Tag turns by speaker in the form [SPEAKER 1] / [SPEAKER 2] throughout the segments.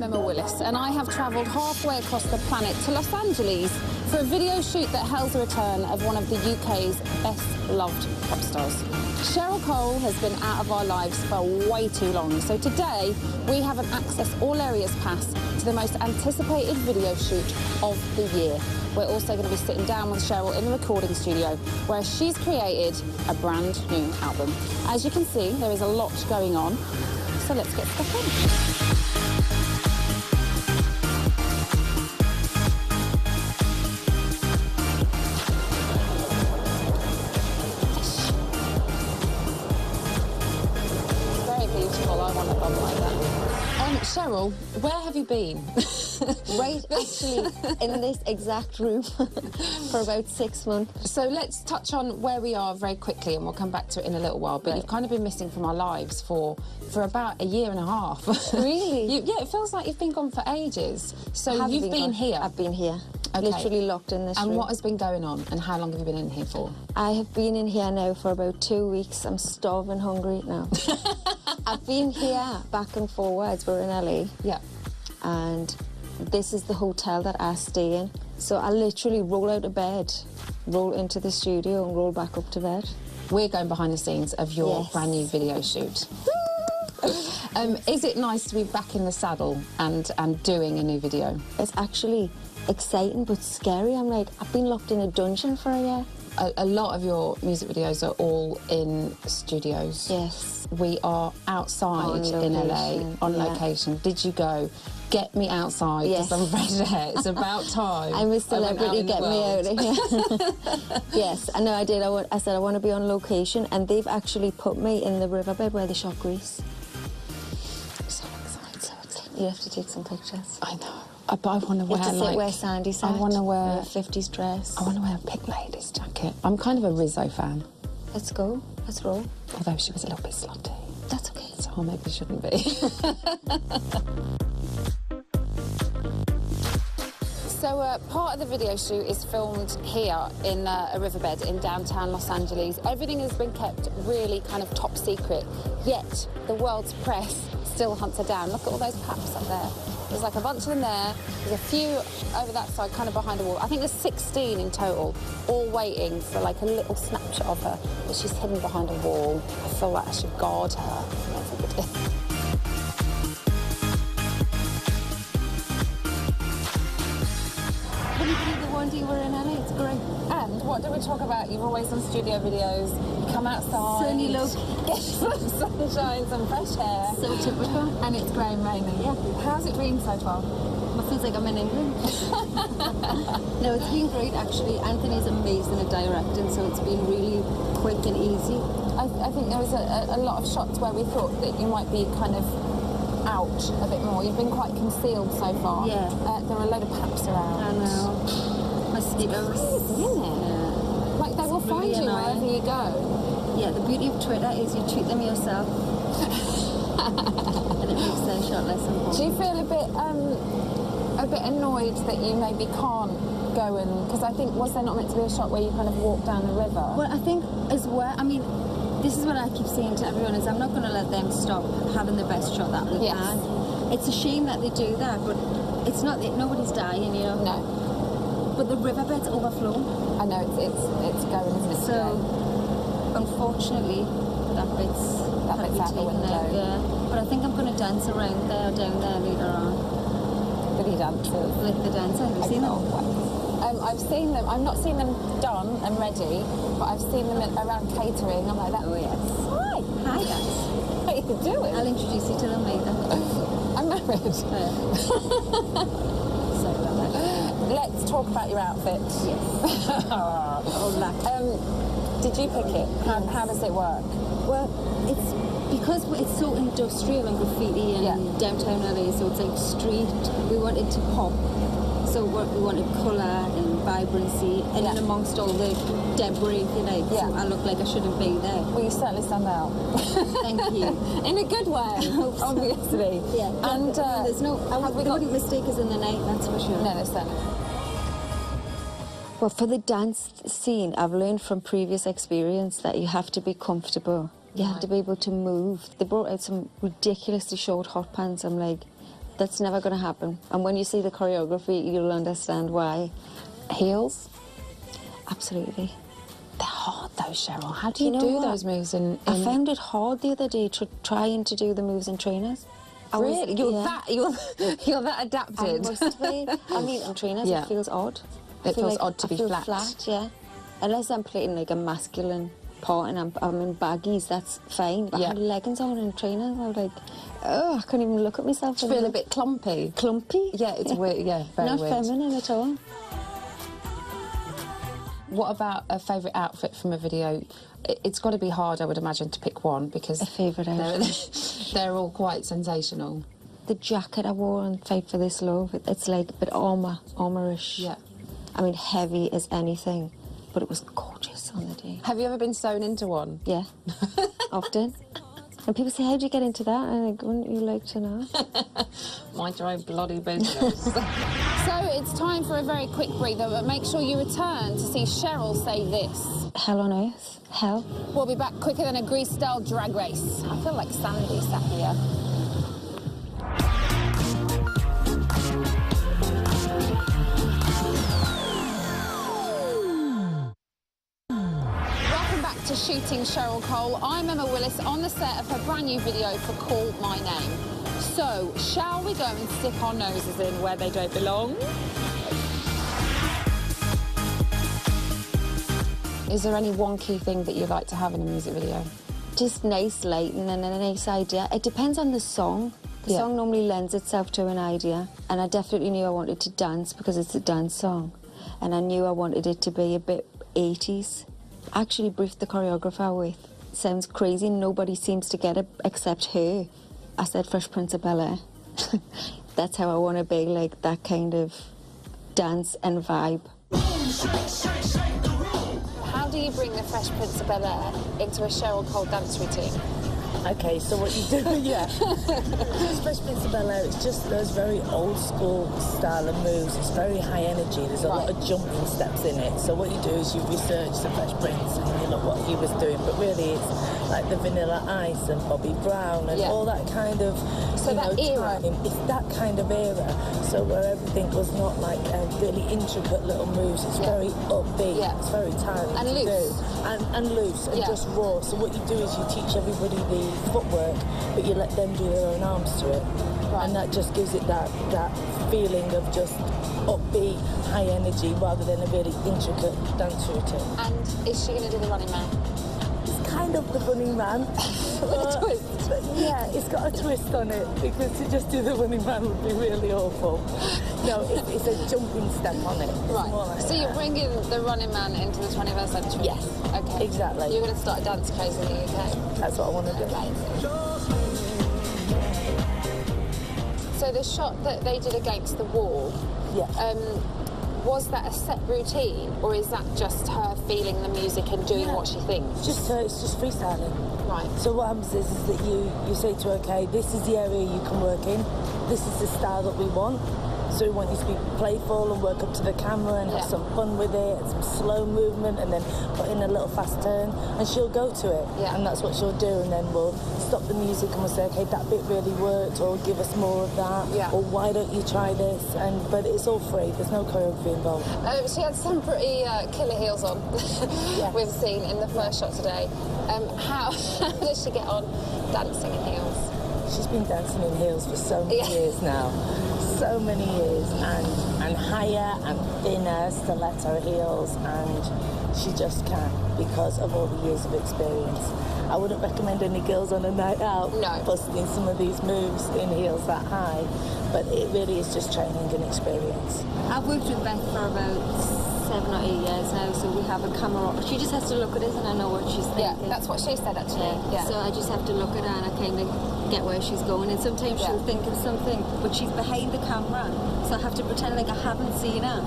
[SPEAKER 1] I'm Emma Willis, and I have travelled halfway across the planet to Los Angeles for a video shoot that heralds the return of one of the UK's best-loved pop stars. Cheryl Cole has been out of our lives for way too long, so today we have an Access All Areas pass to the most anticipated video shoot of the year. We're also going to be sitting down with Cheryl in the recording studio, where she's created a brand new album. As you can see, there is a lot going on, so let's get stuck in. Cheryl, where have you been?
[SPEAKER 2] Right, actually, in this exact room for about 6 months.
[SPEAKER 1] So let's touch on where we are very quickly, and we'll come back to it in a little while. But you've kind of been missing from our lives for about a year and a half.
[SPEAKER 2] Really?
[SPEAKER 1] Yeah, it feels like you've been gone for ages. So you've been here?
[SPEAKER 2] I've been here.
[SPEAKER 1] Okay.
[SPEAKER 2] Literally locked in this room.
[SPEAKER 1] And what has been going on, and how long have you been in here for?
[SPEAKER 2] I have been in here now for about 2 weeks. I'm starving hungry now. I've been here back and forwards. We're in LA.
[SPEAKER 1] Yeah.
[SPEAKER 2] And this is the hotel that I stay in. So I literally roll out of bed, roll into the studio and roll back up to bed.
[SPEAKER 1] We're going behind the scenes of your brand new video shoot. Is it nice to be back in the saddle and doing a new video?
[SPEAKER 2] It's actually exciting but scary. I'm like, I've been locked in a dungeon for a year.
[SPEAKER 1] A lot of your music videos are all in studios.
[SPEAKER 2] Yes.
[SPEAKER 1] We are outside in LA, on location. Did you go, get me outside to some fresh air? It's about time.
[SPEAKER 2] I'm a celebrity, get me out of here. Yes, I know I did. I said I want to be on location, and they've actually put me in the riverbed where they shot Grease.
[SPEAKER 1] So excited, so excited.
[SPEAKER 2] You have to take some pictures.
[SPEAKER 1] I know. But I want to wear,
[SPEAKER 2] where Sandy sat.
[SPEAKER 1] I want to wear
[SPEAKER 2] a 50s dress.
[SPEAKER 1] I want to wear a Pink Ladies jacket. I'm kind of a Rizzo fan.
[SPEAKER 2] Let's go. Let's roll.
[SPEAKER 1] Although she was a little bit slutty.
[SPEAKER 2] That's okay.
[SPEAKER 1] So I maybe shouldn't be. So part of the video shoot is filmed here in a riverbed in downtown Los Angeles. Everything has been kept really kind of top secret, yet the world's press still hunts her down. Look at all those paps up there. There's like a bunch of them there. There's a few over that side, kind of behind the wall. I think there's 16 in total, all waiting for like a little snapshot of her. But she's hidden behind a wall. I feel like I should guard her from everybody.
[SPEAKER 2] You were in LA, it's great.
[SPEAKER 1] And what do we talk about? You've always done studio videos. You come outside.
[SPEAKER 2] Sunny look.
[SPEAKER 1] Get some sunshine, some fresh air.
[SPEAKER 2] So typical.
[SPEAKER 1] And it's grey and rainy.
[SPEAKER 2] Yeah.
[SPEAKER 1] How's it been so far?
[SPEAKER 2] It feels like I'm in England. No, it's been great actually. Anthony's amazing at directing, so it's been really quick and easy.
[SPEAKER 1] I think there was a lot of shots where we thought that you might be kind of out a bit more. You've been quite concealed so far.
[SPEAKER 2] Yeah.
[SPEAKER 1] There are a load of paps around.
[SPEAKER 2] I know. Mosquitoes.
[SPEAKER 1] Crazy, isn't it?
[SPEAKER 2] Yeah.
[SPEAKER 1] Like they will find you wherever you go.
[SPEAKER 2] Yeah, the beauty of Twitter is you tweet them yourself. And it makes their shot less important.
[SPEAKER 1] Do you feel a bit annoyed that you maybe can't go and... Because I think, was there not meant to be a shot where you kind of walk down the river?
[SPEAKER 2] Well, I think as well, I mean, this is what I keep saying to everyone, is I'm not going to let them stop having the best shot that they can. It's a shame that they do that, but it's not, nobody's dying, you know?
[SPEAKER 1] No.
[SPEAKER 2] But the riverbed's overflown.
[SPEAKER 1] I know, it's going, isn't it?
[SPEAKER 2] So, unfortunately, that bit's
[SPEAKER 1] out the window.
[SPEAKER 2] Yeah. But I think I'm going to dance around there, down there later on.
[SPEAKER 1] Really dances.
[SPEAKER 2] Like the dancer, have you seen them?
[SPEAKER 1] I've seen them. I've not seen them done and ready, but I've seen them around catering. I'm like that.
[SPEAKER 2] Oh yes. Hi guys.
[SPEAKER 1] How you doing?
[SPEAKER 2] I'll introduce you to them later.
[SPEAKER 1] I'm married. Let's talk about your outfit.
[SPEAKER 2] Yes.
[SPEAKER 1] All black. Did you pick it? How does it work?
[SPEAKER 2] Well, it's because it's so industrial and graffiti and downtown LA, so it's like street. We wanted to pop, so we wanted colour and vibrancy, and then amongst all the debris, if you like, so I look like I shouldn't be there.
[SPEAKER 1] Well, you certainly stand out.
[SPEAKER 2] Thank you.
[SPEAKER 1] In a good way, obviously.
[SPEAKER 2] Yeah.
[SPEAKER 1] And
[SPEAKER 2] there's no, I wouldn't mistake us in the night, that's for sure.
[SPEAKER 1] No, certainly.
[SPEAKER 2] Well, for the dance scene, I've learned from previous experience that you have to be comfortable. You have to be able to move. They brought out some ridiculously short hot pants. I'm like, That's never going to happen. And when you see the choreography, you'll understand why.
[SPEAKER 1] Heels?
[SPEAKER 2] Absolutely.
[SPEAKER 1] They're hard though, Cheryl. How do you
[SPEAKER 2] know
[SPEAKER 1] do
[SPEAKER 2] what?
[SPEAKER 1] those moves in...
[SPEAKER 2] I found it hard the other day trying to do the moves in trainers.
[SPEAKER 1] Really? You're that adapted?
[SPEAKER 2] I must be. I mean, in trainers,
[SPEAKER 1] Yeah.
[SPEAKER 2] it feels odd.
[SPEAKER 1] It feels odd to be
[SPEAKER 2] flat.
[SPEAKER 1] flat.
[SPEAKER 2] Yeah. Unless I'm playing like a masculine part and I'm in baggies, that's fine. But I had leggings on and trainers, I was like, oh, I couldn't even look at myself.
[SPEAKER 1] Do you feel a bit clumpy?
[SPEAKER 2] Clumpy?
[SPEAKER 1] Yeah, it's weird. Yeah, very
[SPEAKER 2] Not
[SPEAKER 1] weird.
[SPEAKER 2] feminine at all.
[SPEAKER 1] What about a favourite outfit from a video? It's got to be hard, I would imagine, to pick one because...
[SPEAKER 2] A favourite outfit?
[SPEAKER 1] They're all quite sensational.
[SPEAKER 2] The jacket I wore on Fight for This Love, it's like a bit armourish.
[SPEAKER 1] Yeah.
[SPEAKER 2] I mean, heavy as anything, but it was gorgeous on the day.
[SPEAKER 1] Have you ever been sewn into one?
[SPEAKER 2] Yeah, often. And people say, how do you get into that? And I'm like, wouldn't you like to know?
[SPEAKER 1] My dry bloody business. So it's time for a very quick breather, but make sure you return to see Cheryl say this.
[SPEAKER 2] Hell on earth. Hell.
[SPEAKER 1] We'll be back quicker than a Grease-style drag race. I feel like Sandy sat here. To shooting Cheryl Cole. I'm Emma Willis on the set of her brand new video for Call My Name. So, shall we go and stick our noses in where they don't belong? Is there any one key thing that you'd like to have in a music video?
[SPEAKER 2] Just nice lighting and a nice idea. It depends on the song. The song normally lends itself to an idea, and I definitely knew I wanted to dance because it's a dance song, and I knew I wanted it to be a bit 80s. I actually briefed the choreographer with, sounds crazy, nobody seems to get it except her. I said Fresh Prince of Bel-Air. That's how I want to be, like that kind of dance and vibe.
[SPEAKER 1] How do you bring the Fresh Prince of Bel-Air into a Cheryl Cole dance routine?
[SPEAKER 3] Okay, so what you do, yeah. Fresh Prince of Bel-Air, it's just those very old school style of moves. It's very high energy. There's a lot of jumping steps in it. So what you do is you research the Fresh Prince and you look what he was doing. But really, it's like the Vanilla Ice and Bobby Brown and all that kind of,
[SPEAKER 1] so that era.
[SPEAKER 3] time. It's that kind of era. So where everything was not like really intricate little moves. It's very upbeat. It's very tiring
[SPEAKER 1] and
[SPEAKER 3] to
[SPEAKER 1] loose.
[SPEAKER 3] do. And loose and just raw. So what you do is you teach everybody the footwork, but you let them do their own arms to it, and that just gives it that feeling of just upbeat, high energy, rather than a really intricate dance routine.
[SPEAKER 1] And is she going to do the Running Man?
[SPEAKER 3] It's kind of the Running Man.
[SPEAKER 1] With a twist.
[SPEAKER 3] But yeah, it's got a twist on it, because to just do the Running Man would be really awful. No, it's a jumping step on it.
[SPEAKER 1] Right. So you're bringing the Running Man into the 21st century?
[SPEAKER 3] Yes.
[SPEAKER 1] Okay.
[SPEAKER 3] Exactly.
[SPEAKER 1] You're going to start a dance craze in the UK?
[SPEAKER 3] That's what I want to do.
[SPEAKER 1] So the shot that they did against the wall, was that a set routine, or is that just her feeling the music and doing what she thinks?
[SPEAKER 3] It's just freestyling.
[SPEAKER 1] Right.
[SPEAKER 3] So what happens is that you say to her, okay, this is the area you can work in. This is the style that we want. So we want you to be playful and work up to the camera and have some fun with it, and some slow movement, and then put in a little fast turn, and she'll go to it.
[SPEAKER 1] Yeah.
[SPEAKER 3] And that's what she'll do, and then we'll stop the music and we'll say, okay, that bit really worked, or give us more of that, or why don't you try this? But it's all free, there's no choreography involved.
[SPEAKER 1] She had some pretty killer heels on, we've seen in the first shot today. How does she get on dancing in heels?
[SPEAKER 3] She's been dancing in heels for so many years now. So many years, and higher and thinner stiletto heels, and she just can, because of all the years of experience. I wouldn't recommend any girls on a night out busting some of these moves in heels that high, but it really is just training and experience.
[SPEAKER 2] I've worked with Beth for about 7 or 8 years now, so we have a camera. She just has to look at it and I know what she's thinking.
[SPEAKER 1] Yeah, that's what she said actually. Yeah.
[SPEAKER 2] So I just have to look at her and I kind of get where she's going, and sometimes she'll think of something, but she's behind the camera, so I have to pretend like I haven't seen her,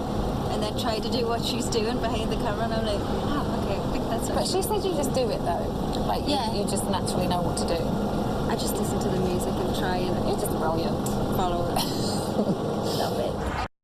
[SPEAKER 2] and then try to do what she's doing behind the camera, and I'm like, okay, I think that's right.
[SPEAKER 1] But she said you just do it though, like you just naturally know what to do.
[SPEAKER 2] I just listen to the music and try and
[SPEAKER 1] You're just brilliant.
[SPEAKER 2] follow it.
[SPEAKER 3] Love it.